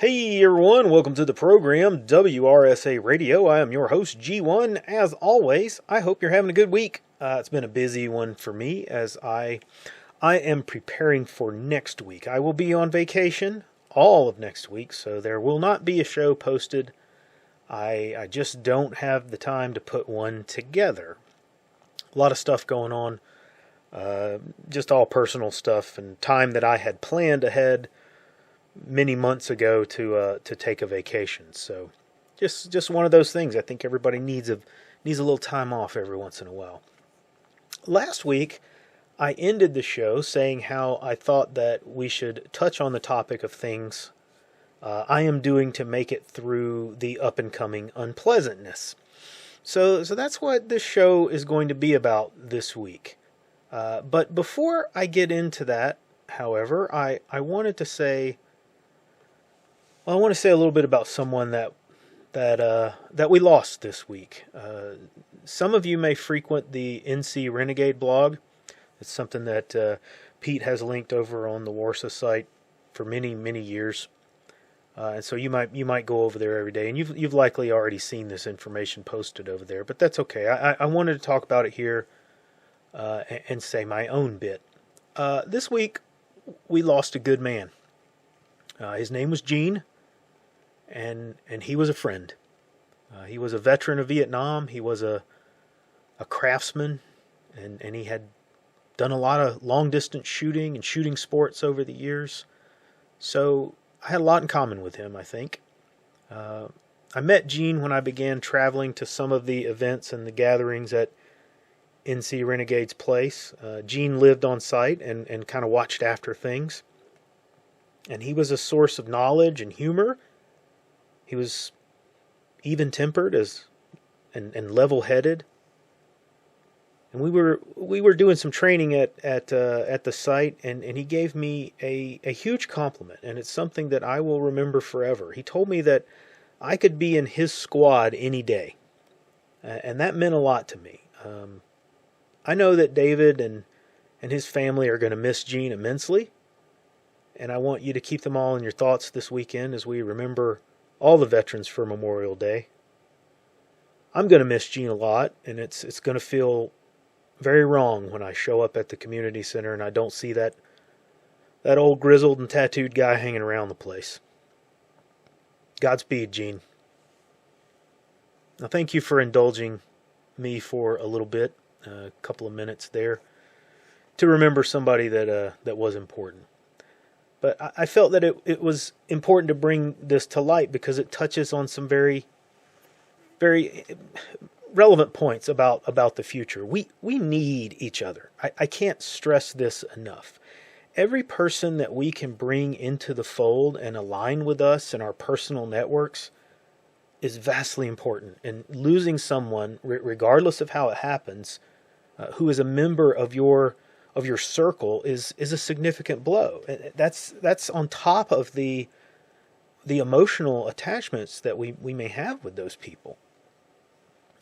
Hey everyone, welcome to the program WRSA Radio. I am your host G1. As always, I hope you're having a good week. It's been a busy one for me as I am preparing for next week. I will be on vacation all of next week, so there will not be a show posted. I just don't have the time to put one together. A lot of stuff going on, just all personal stuff and time that I had planned ahead many months ago to take a vacation. So just one of those things. I think everybody needs a little time off every once in a while. Last week, I ended the show saying how I thought that we should touch on the topic of things I am doing to make it through the up-and-coming unpleasantness. So that's what this show is going to be about this week. But before I get into that, however, I wanted to say... Well, I want to say a little bit about someone that we lost this week. Some of you may frequent the NC Renegade blog. It's something that Pete has linked over on the WRSA site for many years, and so you might go over there every day, and you've likely already seen this information posted over there. But that's okay. I wanted to talk about it here and say my own bit. This week we lost a good man. His name was Gene. And he was a friend. He was a veteran of Vietnam. He was a craftsman, and he had done a lot of long-distance shooting and shooting sports over the years. So I had a lot in common with him, I think. I met Gene when I began traveling to some of the events and the gatherings at NC Renegade's place. Gene lived on site and kind of watched after things. And he was a source of knowledge and humor. He was even-tempered and level-headed, and we were doing some training at the site, and he gave me a huge compliment, and it's something that I will remember forever. He told me that I could be in his squad any day, and that meant a lot to me. I know that David and his family are going to miss Gene immensely, and I want you to keep them all in your thoughts this weekend as we remember all the veterans for Memorial Day. I'm going to miss Gene a lot, and it's going to feel very wrong when I show up at the community center and I don't see that old grizzled and tattooed guy hanging around the place. Godspeed, Gene. Now, thank you for indulging me for a little bit, a couple of minutes there, to remember somebody that was important. But I felt that it was important to bring this to light because it touches on some very relevant points about the future. We need each other. I can't stress this enough. Every person that we can bring into the fold and align with us in our personal networks is vastly important. And losing someone, regardless of how it happens, who is a member of your circle is a significant blow. That's on top of the emotional attachments that we may have with those people.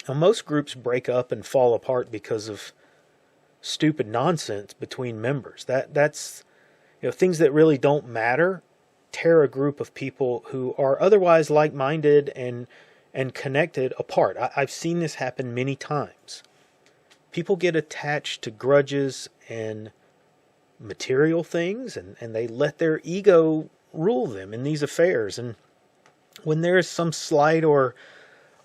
Now, most groups break up and fall apart because of stupid nonsense between members. That's things that really don't matter tear a group of people who are otherwise like-minded and connected apart. I've seen this happen many times. People get attached to grudges and material things, and they let their ego rule them in these affairs. And when there is some slight or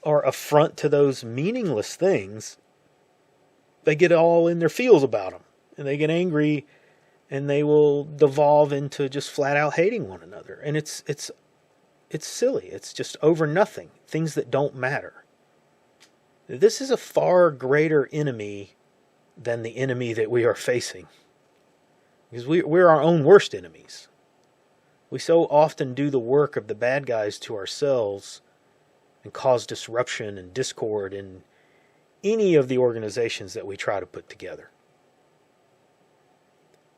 affront to those meaningless things, they get all in their feels about them, and they get angry, and they will devolve into just flat out hating one another. And it's silly. It's just over nothing, things that don't matter. This is a far greater enemy than the enemy that we are facing. Because we're our own worst enemies. We so often do the work of the bad guys to ourselves and cause disruption and discord in any of the organizations that we try to put together.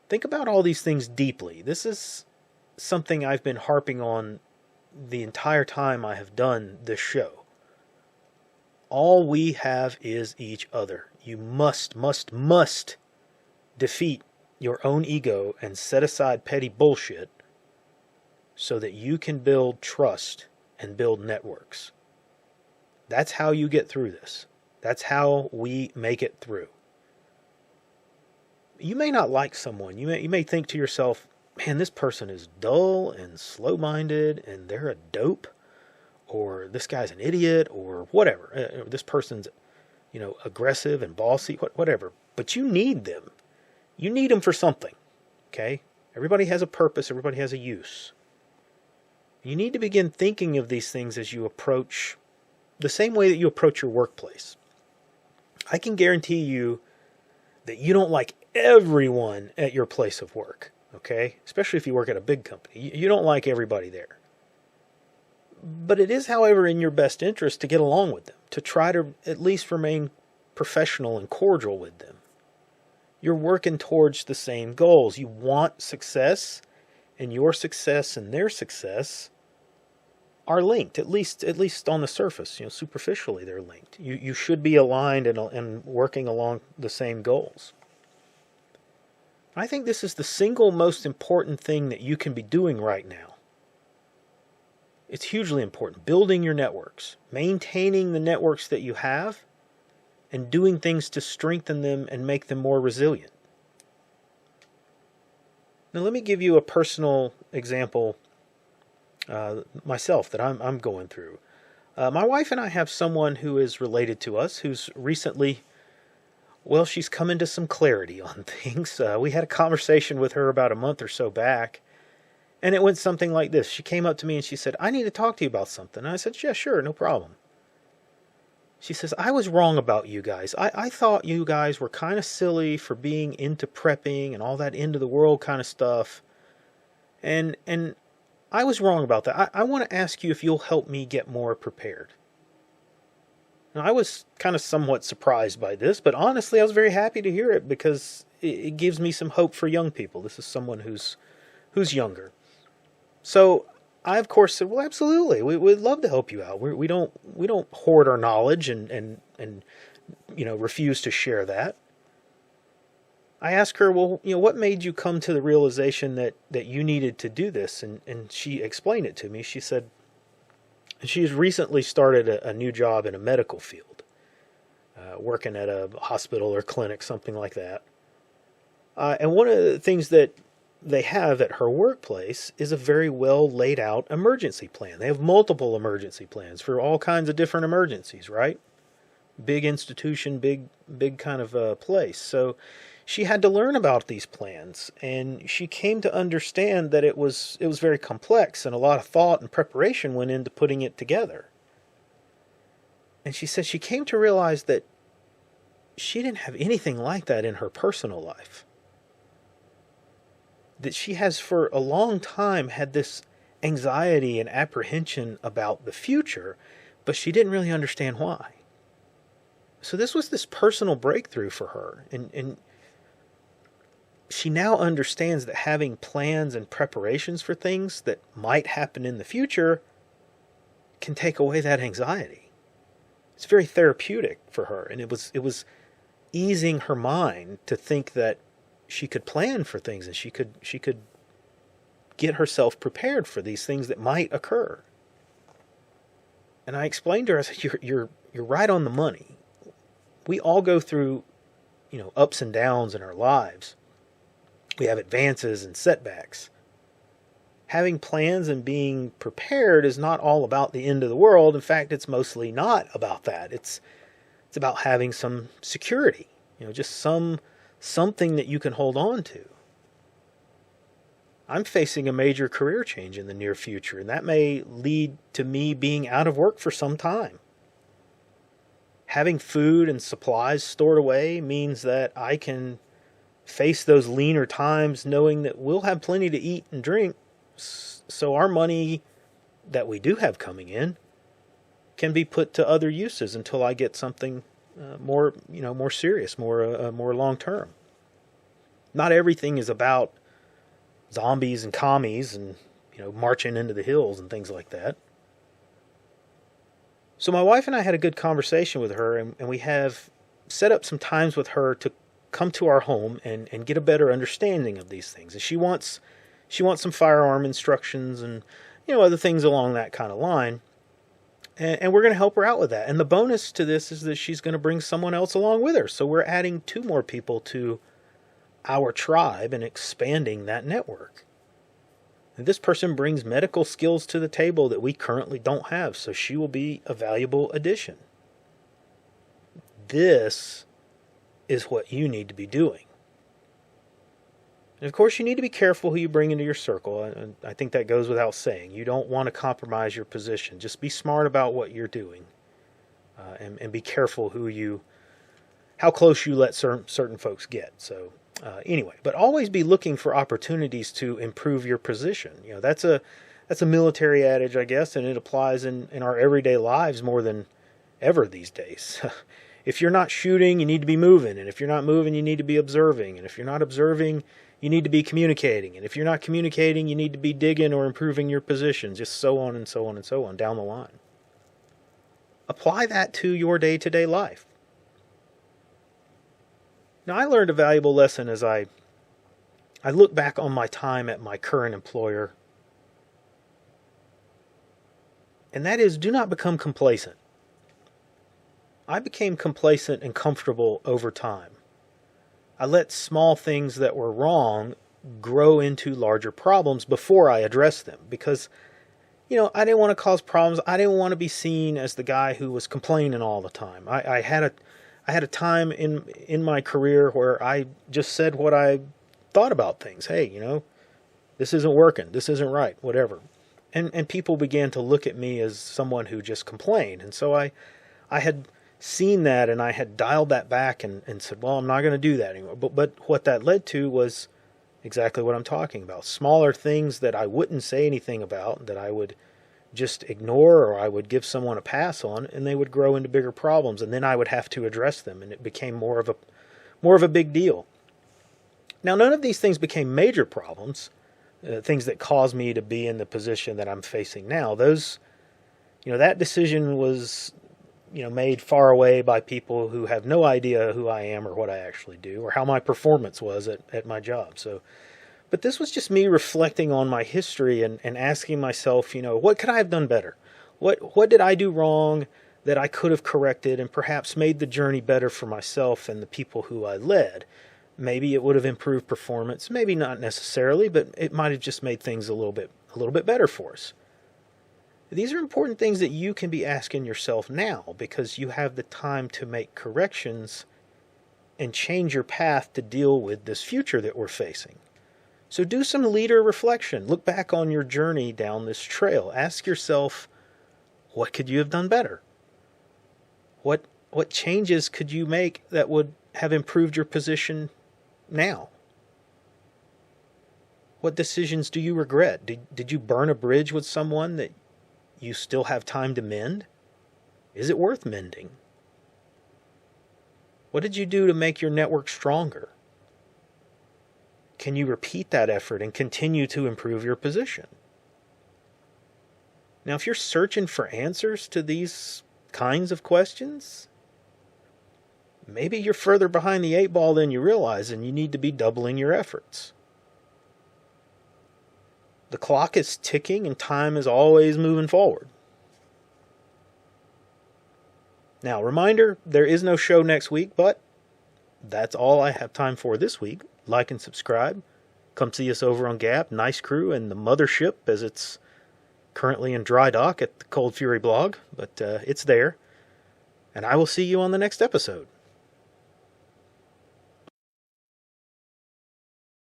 Think about all these things deeply. This is something I've been harping on the entire time I have done this show. All we have is each other. You must defeat your own ego and set aside petty bullshit so that you can build trust and build networks. That's how you get through this. That's how we make it through. You may not like someone. You may think to yourself, man, this person is dull and slow-minded and they're a dope, or this guy's an idiot, or whatever. This person's, aggressive and bossy, whatever. But you need them. You need them for something, okay? Everybody has a purpose. Everybody has a use. You need to begin thinking of these things as you approach the same way that you approach your workplace. I can guarantee you that you don't like everyone at your place of work, okay? Especially if you work at a big company. You don't like everybody there. But it is, however, in your best interest to get along with them, to try to at least remain professional and cordial with them. You're working towards the same goals. You want success, and your success and their success are linked, at least on the surface. Superficially they're linked. You should be aligned and working along the same goals. I think this is the single most important thing that you can be doing right now. It's hugely important. Building your networks, maintaining the networks that you have, and doing things to strengthen them and make them more resilient. Now let me give you a personal example myself that I'm going through. My wife and I have someone who is related to us who's recently, she's come into some clarity on things. We had a conversation with her about a month or so back, and it went something like this. She came up to me and she said, "I need to talk to you about something." And I said, "Yeah, sure, no problem." She says, "I was wrong about you guys. I thought you guys were kind of silly for being into prepping and all that end of the world kind of stuff. And I was wrong about that. I want to ask you if you'll help me get more prepared." Now, I was kind of somewhat surprised by this, but honestly, I was very happy to hear it because it gives me some hope for young people. This is someone who's younger. So I, of course, said, "Well, absolutely. We'd love to help you out. We don't hoard our knowledge and refuse to share that." I asked her, "Well, what made you come to the realization that you needed to do this?" And she explained it to me. She said she's recently started a new job in a medical field, working at a hospital or clinic, something like that. And one of the things that they have at her workplace is a very well laid out emergency plan. They have multiple emergency plans for all kinds of different emergencies, right? Big institution, big kind of place. So she had to learn about these plans, and she came to understand that it was very complex, and a lot of thought and preparation went into putting it together. And she said she came to realize that she didn't have anything like that in her personal life. That she has for a long time had this anxiety and apprehension about the future, but she didn't really understand why. So this was this personal breakthrough for her, and she now understands that having plans and preparations for things that might happen in the future can take away that anxiety. It's very therapeutic for her, and it was easing her mind to think that she could plan for things and she could get herself prepared for these things that might occur. And I explained to her, I said, you're right on the money. We all go through, ups and downs in our lives. We have advances and setbacks. Having plans and being prepared is not all about the end of the world. In fact, it's mostly not about that. It's about having some security, just something that you can hold on to. I'm facing a major career change in the near future, and that may lead to me being out of work for some time. Having food and supplies stored away means that I can face those leaner times knowing that we'll have plenty to eat and drink, so our money that we do have coming in can be put to other uses until I get something more serious, more long term. Not everything is about zombies and commies and marching into the hills and things like that. So my wife and I had a good conversation with her, and we have set up some times with her to come to our home and get a better understanding of these things. And she wants she wants some firearm instructions and, other things along that kind of line. And we're going to help her out with that. And the bonus to this is that she's going to bring someone else along with her. So we're adding 2 more people to our tribe and expanding that network. And this person brings medical skills to the table that we currently don't have. So she will be a valuable addition. This is what you need to be doing. And of course, you need to be careful who you bring into your circle. And I think that goes without saying. You don't want to compromise your position. Just be smart about what you're doing. And be careful how close you let certain folks get. So anyway, but always be looking for opportunities to improve your position. That's a military adage, I guess, and it applies in our everyday lives more than ever these days. If you're not shooting, you need to be moving. And if you're not moving, you need to be observing. And if you're not observing, you need to be communicating. And if you're not communicating, you need to be digging or improving your position, just so on and so on and so on down the line. Apply that to your day-to-day life. Now, I learned a valuable lesson as I look back on my time at my current employer. And that is, do not become complacent. I became complacent and comfortable over time. I let small things that were wrong grow into larger problems before I addressed them because, I didn't want to cause problems. I didn't want to be seen as the guy who was complaining all the time. I had a time in my career where I just said what I thought about things. Hey, this isn't working. This isn't right, whatever. And people began to look at me as someone who just complained. And so I had seen that and I had dialed that back and said, well, I'm not going to do that anymore. But what that led to was exactly what I'm talking about. Smaller things that I wouldn't say anything about, that I would just ignore or I would give someone a pass on, and they would grow into bigger problems, and then I would have to address them, and it became more of a big deal. Now, none of these things became major problems, things that caused me to be in the position that I'm facing now. Those, that decision was made far away by people who have no idea who I am or what I actually do or how my performance was at my job. So, but this was just me reflecting on my history and asking myself, what could I have done better? What did I do wrong that I could have corrected and perhaps made the journey better for myself and the people who I led? Maybe it would have improved performance, maybe not necessarily, but it might have just made things a little bit better for us. These are important things that you can be asking yourself now because you have the time to make corrections and change your path to deal with this future that we're facing. So do some leader reflection. Look back on your journey down this trail. Ask yourself, what could you have done better? What changes could you make that would have improved your position now? What decisions do you regret? Did you burn a bridge with someone that you still have time to mend? Is it worth mending? What did you do to make your network stronger? Can you repeat that effort and continue to improve your position? Now, if you're searching for answers to these kinds of questions, maybe you're further behind the 8 ball than you realize and you need to be doubling your efforts. The clock is ticking and time is always moving forward. Now, reminder, there is no show next week, but that's all I have time for this week. Like and subscribe. Come see us over on Gap, Nice Crew, and the Mothership, as it's currently in dry dock at the Cold Fury blog, but it's there. And I will see you on the next episode.